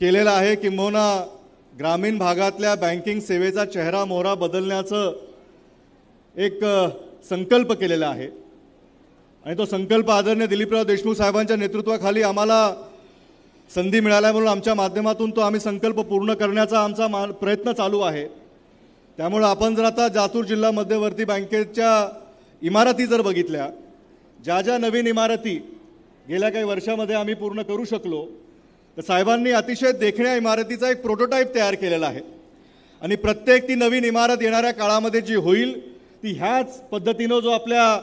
केलेला आहे, किंबहुना ग्रामीण भागातल्या बँकिंग सेवेचा चेहरा मोहरा बदलण्याचं एक संकल्प केलेला आहे आणि तो संकल्प आदरणीय दिलीपराव देशमुख साहेबांच्या नेतृत्वाखाली आम्हाला संधी मिळाल्या म्हणून आमच्या माध्यमातून तो आम्ही संकल्प पूर्ण करण्याचा आमचा प्रयत्न चालू आहे। त्यामुळे आपण जर आता लातूर जिल्हा मध्यवर्ती बँकेच्या इमारती जर बघितल्या, ज्या ज्या नवीन इमारती गेल्या काही वर्षामध्ये आम्ही पूर्ण करू शकलो, तर साहेबांनी अतिशय देखण्या इमारतीचा एक प्रोटोटाइप तयार केलेला आहे आणि प्रत्येक ती नवीन इमारत येणाऱ्या काळामध्ये जी होईल ती ह्याच पद्धतीनं जो आपल्या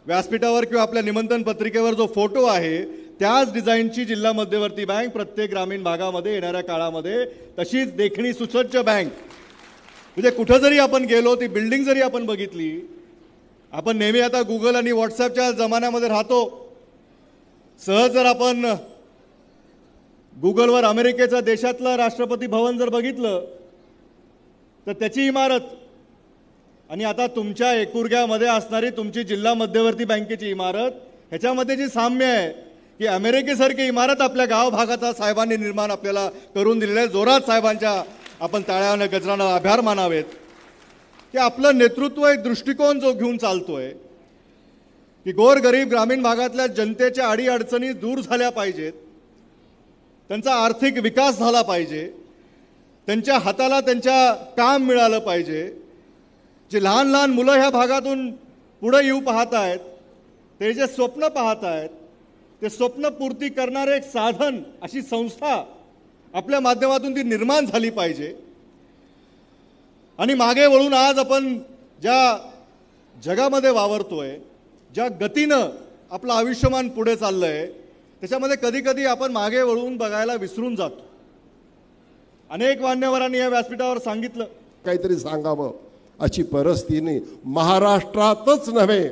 व्यासपीठावर किंवा आपल्या निमंत्रण पत्रिकेवर जो फोटो आहे त्याच डिझाईनची जिल्हा मध्यवर्ती बँक प्रत्येक ग्रामीण भागामध्ये येणाऱ्या काळामध्ये तशीच देखणी सुसज्ज बँक, म्हणजे कुठं जरी आपण गेलो, ती बिल्डिंग जरी आपण बघितली, आपण नेहमी आता गुगल आणि व्हॉट्सॲपच्या जमान्यामध्ये राहतो, सहज जर आपण गुगलवर अमेरिकेच्या देशातलं राष्ट्रपती भवन जर बघितलं तर त्याची इमारत आणि आता तुमच्या एकुरग्यामध्ये असणारी तुमची जिल्हा मध्यवर्ती बँकेची इमारत ह्याच्यामध्ये जी साम्य आहे की अमेरिकेसारखी इमारत आपल्या गाव भागाचा साहेबांनी निर्माण आपल्याला करून दिलेलं आहे। जोरात साहेबांच्या आपण टाळ्यानं गजरानं आभार मानावेत की आपलं नेतृत्व एक दृष्टिकोन जो घेऊन चालतोय की गोरगरीब ग्रामीण भागातल्या जनतेच्या अडीअडचणी दूर झाल्या पाहिजेत, त्यांचा आर्थिक विकास झाला पाहिजे, त्यांच्या हाताला त्यांच्या काम मिळालं पाहिजे। जे लहान लहान मुलं ह्या भागातून पुढे येऊ पाहत आहेत, ते जे स्वप्न पाहत आहेत, ते स्वप्न पूर्ती करणारे एक साधन अशी संस्था आपल्या माध्यमातून ती निर्माण झाली पाहिजे। आणि मागे वळून आज आपण ज्या जगामध्ये वावरतोय, ज्या गतीनं आपलं आयुष्यमान पुढे चाललंय, त्याच्यामध्ये कधी कधी आपण मागे वळून बघायला विसरून जातो। अनेक मान्यवरांनी या व्यासपीठावर सांगितलं काहीतरी सांगावं अशी परिस्थिती महाराष्ट्रातच नव्हे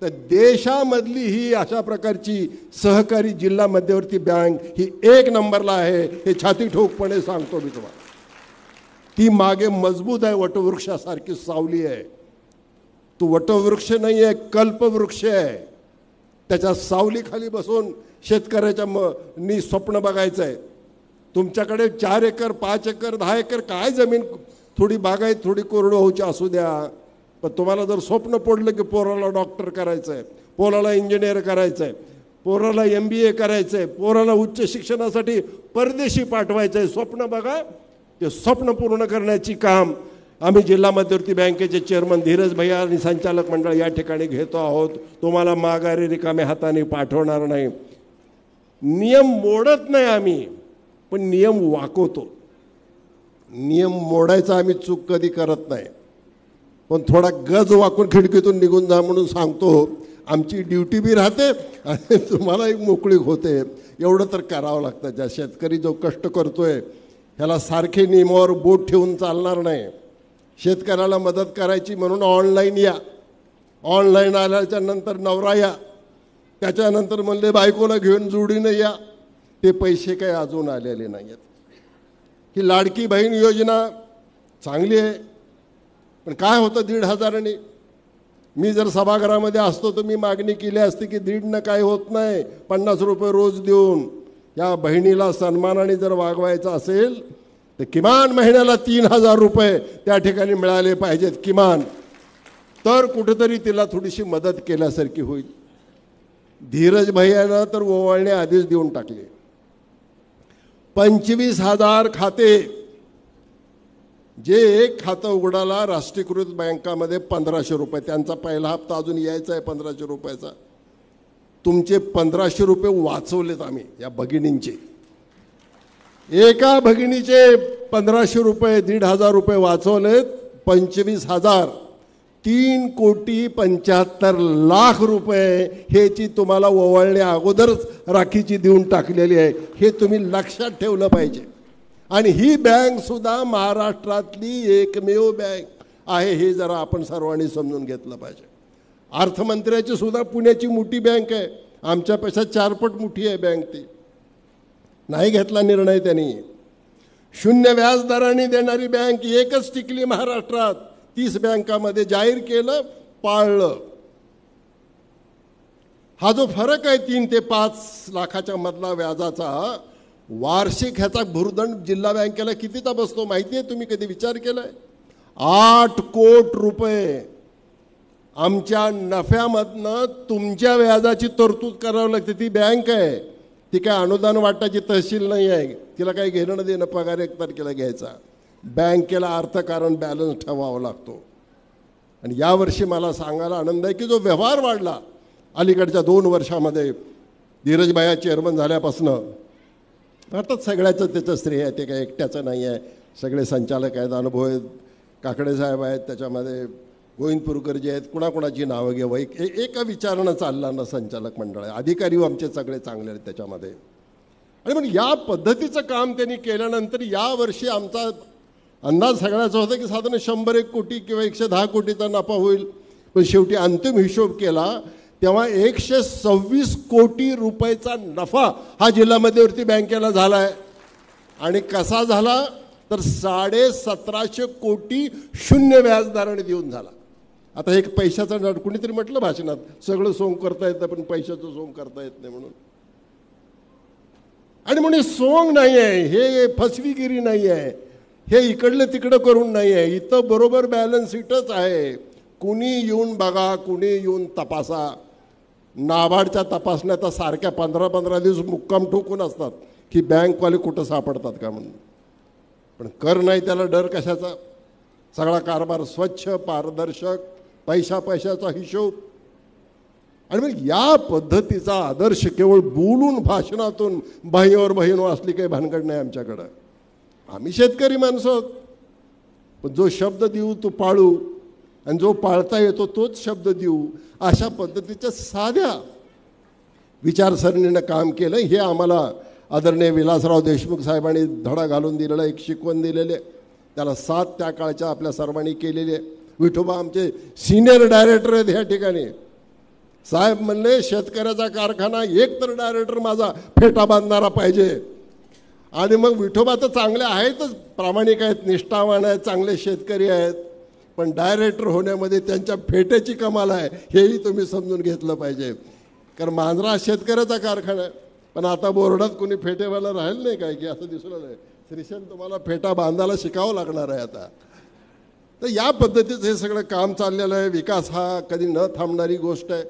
तर देशामधली ही अशा प्रकारची सहकारी जिल्हा मध्यवर्ती बँक ही एक नंबरला आहे, हे छाती ठोकपणे सांगतो मी तुम्हाला। ती मागे मजबूत आहे, वटवृक्षासारखी सावली आहे। तो वटवृक्ष नाही आहे, कल्पवृक्ष आहे। त्याच्या सावलीखाली बसून शेतकऱ्याच्या नी स्वप्न बघायचं आहे। तुमच्याकडे 4 एकर 5 एकर 10 एकर काय जमीन थोडी बागायत थोडी कोरडवाहूची असू द्या, पण तुम्हाला जर स्वप्न पडलं की पोराला डॉक्टर करायचं आहे, पोराला इंजिनियर करायचं आहे, पोराला MBA करायचं आहे, पोराला उच्च शिक्षणासाठी परदेशी पाठवायचं आहे, स्वप्न बघा। ते स्वप्न पूर्ण करण्याची काम आम्ही जिल्हा मध्यवर्ती बँकेचे चेअरमन धीरज भैया आणि संचालक मंडळ या ठिकाणी घेतो आहोत। तुम्हाला माघारी रिकाम्या हाताने पाठवणार नाही। नियम मोडत नाही आम्ही, पण नियम वाकवतो। नियम मोडायचा आम्ही चूक कधी करत नाही, पण थोडा गज वाकून खिडकीतून निघून जा म्हणून सांगतो। आमची ड्युटी बी राहते आणि तुम्हाला एक मोकळीक होते, एवढं तर करावं लागतं। ज्या शेतकरी जो कष्ट करतोय ह्याला सारखे नियमावर बोट ठेवून चालणार नाही। शेतकऱ्याला मदत करायची म्हणून ऑनलाईन या, ऑनलाईन आल्याच्या नंतर नवरा या, त्याच्यानंतर म्हणले बायकोला घेऊन जोडीनं या, ते पैसे काही अजून आलेले नाही आहेत। ही लाडकी बहीण योजना चांगली आहे, पण काय होतं 1,500नी? मी जर सभागृहामध्ये असतो तर मी मागणी केली असती की 1,500 काय होत नाही, 50 रुपये रोज देऊन या बहिणीला सन्मानाने जर वागवायचं असेल तर किमान महिन्याला 3,000 रुपये त्या ठिकाणी मिळाले पाहिजेत किमान, तर कुठेतरी तिला थोडीशी मदत केल्यासारखी होईल। धीरज भैयानं तर ओवाळणे आधीच देऊन टाकले। 25,000 खाते, जे एक खातं उघडाला राष्ट्रीयकृत बँकामध्ये 1,500 रुपये, त्यांचा पहिला हप्ता अजून यायचा आहे 1,500 रुपयाचा। तुमचे 1,500 रुपये वाचवलेत आम्ही या भगिनींचे। एका भगिनीचे 1,500 रुपये 1,500 रुपये वाचवलेत। 25,000 3,75,00,000 रुपये ह्याची तुम्हाला ओवाळण्या अगोदरच राखीची देऊन टाकलेली आहे, हे तुम्ही लक्षात ठेवलं पाहिजे। आणि ही बँक सुद्धा महाराष्ट्रातली एकमेव बँक आहे, हे जरा आपण सर्वांनी समजून घेतलं पाहिजे। अर्थमंत्र्याची सुद्धा पुण्याची मोठी बँक आहे, आमच्यापेक्षा 4 पट मोठी आहे बँक। ती नाही घेतला निर्णय त्यांनी। 0 व्याजदराने देणारी बँक एकच टिकली महाराष्ट्रात, 30 बँकामध्ये जाहीर केलं, पाळलं। हा जो फरक आहे 3 ते 5 लाखाच्या मधला व्याजाचा, वार्षिक ह्याचा भुर्दंड जिल्हा बँकेला कितीचा बसतो माहिती आहे? तुम्ही कधी विचार केलाय? 8 कोटी रुपये आमच्या नफ्यामधनं तुमच्या व्याजाची तरतूद करावी लागते. ती बँक आहे, ती काय अनुदान वाटायची तहसील नाही आहे. तिला काही घेणं देणं पगार 1 तारखेला घ्यायचा. बँकेला अर्थकारण बॅलन्स ठेवावा लागतो. आणि यावर्षी मला सांगायला आनंद आहे की जो व्यवहार वाढला अलीकडच्या 2 वर्षामध्ये धीरजभाई चेअरमन झाल्यापासून, अर्थात सगळ्याचं त्याचं श्रेय आहे, ते काय एकट्याचं नाही आहे. सगळे संचालक आहेत, अनुभव आहेत, काकडे साहेब आहेत, त्याच्यामध्ये गोविंदपूरकर जे आहेत, कुणाकुणाची नावं घ्यावं. एका विचारानं चालणारं संचालक मंडळ आहे. अधिकारी आमचे सगळे चांगले आहेत त्याच्यामध्ये. आणि मग या पद्धतीचं काम त्यांनी केल्यानंतर यावर्षी आमचा अंदाज सगळ्याचा होता की साधारण 100-1 कोटी किंवा 110 कोटीचा नफा होईल. पण शेवटी अंतिम हिशोब केला तेव्हा 126 कोटी रुपयाचा नफा हा जिल्हा मध्यवर्ती बँकेला झाला आहे. आणि कसा झाला तर 1750 कोटी शून्य व्याजदराने देऊन झाला. आता एक पैशाचा नट, कुणीतरी म्हटलं भाषणात, सगळं सोंग करता येतं पण पैशाचं सोंग करता येत नाही म्हणून. आणि म्हणून सोंग नाही आहे, हे फसवीगिरी नाही आहे, हे इकडलं तिकडं करून नाही आहे. इथं बरोबर बॅलन्स शीटच आहे. कुणी येऊन बघा, कुणी येऊन तपासा. नाबार्डच्या तपासण्या तर सारख्या 15-15 दिवस मुक्काम ठोकून असतात की बँकवाले कुठं सापडतात का म्हणून. पण कर नाही त्याला डर कशाचा. सगळा कारभार स्वच्छ, पारदर्शक, पैशाचा हिशोब. आणि मग या पद्धतीचा आदर्श केवळ बोलून भाषणातून बहीवर बहीण असली काही भानगड नाही आमच्याकडं. आम्ही शेतकरी माणसं आहोत, पण जो शब्द देऊ तो पाळू, आणि जो पाळता येतो तोच शब्द देऊ. अशा पद्धतीच्या साध्या विचारसरणीनं काम केलं. हे आम्हाला आदरणीय विलासराव देशमुख साहेबांनी धडा घालून दिलेला, एक शिकवण दिलेली आहे. त्याला साथ त्या काळच्या आपल्या सर्वांनी केलेली आहे. विठोबा आमचे सिनियर डायरेक्टर आहेत ह्या ठिकाणी. साहेब म्हणले शेतकऱ्याचा कारखाना, एक तर डायरेक्टर माझा फेटा बांधणारा पाहिजे. आणि मग विठोबा तर चांगले आहेतच, प्रामाणिक आहेत, निष्ठावान आहेत, चांगले शेतकरी आहेत, पण डायरेक्टर होण्यामध्ये त्यांच्या फेट्याची कमाल आहे, हेही तुम्ही समजून घेतलं पाहिजे. कारण मांजरा शेतकऱ्याचा कारखाना आहे, पण आता बोर्डात कोणी फेटेवाला राहील नाही काय की असं दिसून आलं. श्रीशेन तुम्हाला फेटा बांधायला शिकावं लागणार आहे आता. तर या पद्धतीचं हे सगळं काम चाललेलं आहे. विकास हा कधी न थांबणारी गोष्ट आहे.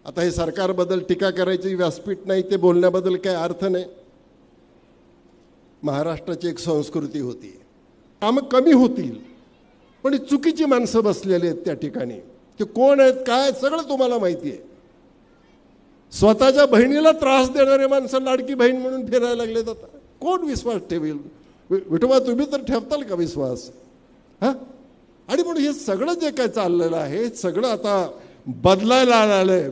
आता हे सरकारबद्दल टीका करायची व्यासपीठ नाही, ते बोलण्याबद्दल काही अर्थ नाही. महाराष्ट्राची एक संस्कृती होती, कामं कमी होतील पण ही चुकीची माणसं बसलेली आहेत त्या ठिकाणी. ते कोण आहेत काय सगळं तुम्हाला माहिती आहे. स्वतःच्या बहिणीला त्रास देणारे माणसं लाडकी बहीण म्हणून फिरायला लागलेत. आता कोण विश्वास ठेवेल? विठोबा तुम्ही तर ठेवताल का विश्वास? हां. आणि म्हणून हे सगळं जे काय चाललेलं आहे सगळं आता बदलायला आलेलं आहे.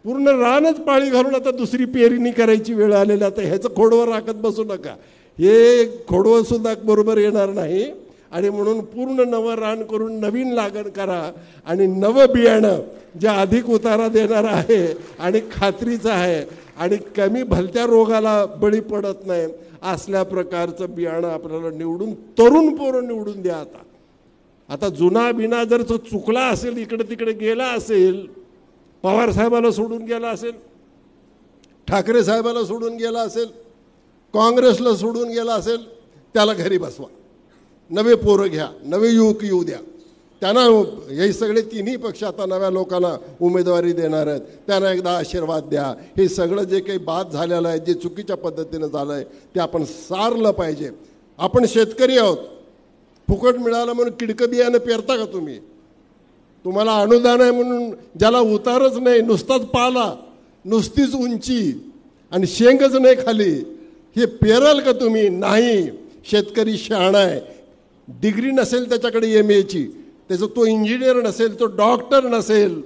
पूर्ण रानच पाळी घालून आता दुसरी पेरणी करायची वेळ आलेली. आता ह्याचं खोडवं राखत बसू नका, हे खोडवं सुद्धा बरोबर येणार नाही. आणि म्हणून पूर्ण नवं रान करून नवीन लागण करा. आणि नवं बियाणं जे अधिक उतारा देणार आहे आणि खात्रीचं आहे आणि कमी भलत्या रोगाला बळी पडत नाही असल्या प्रकारचं बियाणं आपल्याला निवडून, तरुण पोरं निवडून द्या. आता जुना बिना जर तो चुकला असेल, इकडे तिकडे गेला असेल, पवार साहेबाला सोडून गेला असेल, ठाकरे साहेबाला सोडून गेला असेल, काँग्रेसला सोडून गेला असेल, त्याला घरी बसवा. नवे पोरं घ्या, नवे युवक येऊ द्या. त्यांना हे सगळे तिन्ही पक्ष आता नव्या लोकांना उमेदवारी देणार आहेत, त्यांना एकदा आशीर्वाद द्या. हे सगळं जे काही बाद झालेलं आहे, जे चुकीच्या पद्धतीनं झालं आहे ते आपण सारलं पाहिजे. आपण शेतकरी आहोत, फुकट मिळालं म्हणून किडकं बियाणं पेरता का तुम्ही? तुम्हाला अनुदान आहे म्हणून ज्याला उतारच नाही, नुसताच पाला, नुसतीच उंची आणि शेंगच नाही खाली, हे पेराल का तुम्ही? नाही. शेतकरी शहाणा आहे. डिग्री नसेल त्याच्याकडे MA ची, त्याचं तो इंजिनियर नसेल, तो डॉक्टर नसेल,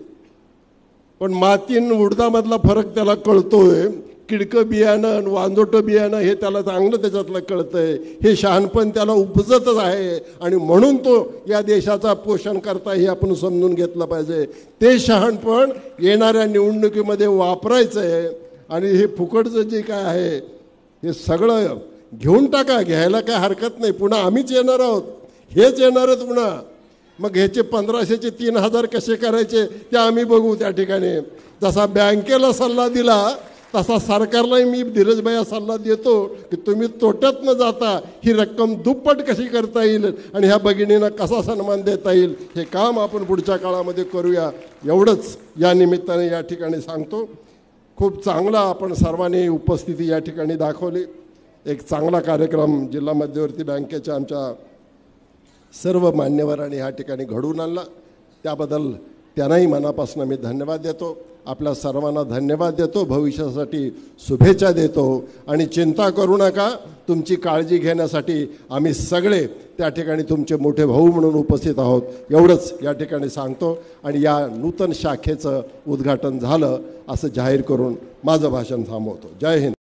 पण मातीन उडदामधला फरक त्याला कळतोय. किडकं बियाणं आणि वांजोटं बियाणं हे त्याला चांगलं त्याच्यातलं कळतंय. हे शहाणपण त्याला उपजतच आहे आणि म्हणून तो या देशाचा पोषण करता हे आपण समजून घेतलं पाहिजे. ते शहाणपण येणाऱ्या निवडणुकीमध्ये वापरायचं आहे. आणि हे फुकटचं जे काय आहे हे सगळं घेऊन टाका, घ्यायला काय हरकत नाही. पुन्हा आम्हीच येणार आहोत, हेच येणार आहेत पुन्हा. मग ह्याचे 1500चे 3000 कसे करायचे ते आम्ही बघू त्या ठिकाणी. जसा बँकेला सल्ला दिला तसा सरकारलाही मी धीरजभाई सल्ला देतो की तुम्ही तोट्यात न जाता ही रक्कम दुप्पट कशी करता येईल आणि ह्या भगिनींना कसा सन्मान देता येईल हे काम आपण पुढच्या काळामध्ये करूया, एवढंच या निमित्ताने या ठिकाणी सांगतो. खूप चांगला आपण सर्वांनी उपस्थिती या ठिकाणी दाखवली. एक चांगला कार्यक्रम जिल्हा मध्यवर्ती बँकेच्या आमच्या सर्व मान्यवरांनी या ठिकाणी घडवून आणला, त्याबद्दल त्यांनाही मनापासून मी धन्यवाद देतो. आपल्या सर्वांना धन्यवाद देतो, भविष्यासाठी शुभेच्छा देतो आणि चिंता करू नका, तुमची काळजी घेण्यासाठी आम्ही सगळे त्या ठिकाणी तुमचे मोठे भाऊ म्हणून उपस्थित आहोत, एवढंच या ठिकाणी सांगतो आणि या नूतन शाखेचं उद्घाटन झालं असं जाहीर करून माझं भाषण थांबवतो. जय हिंद.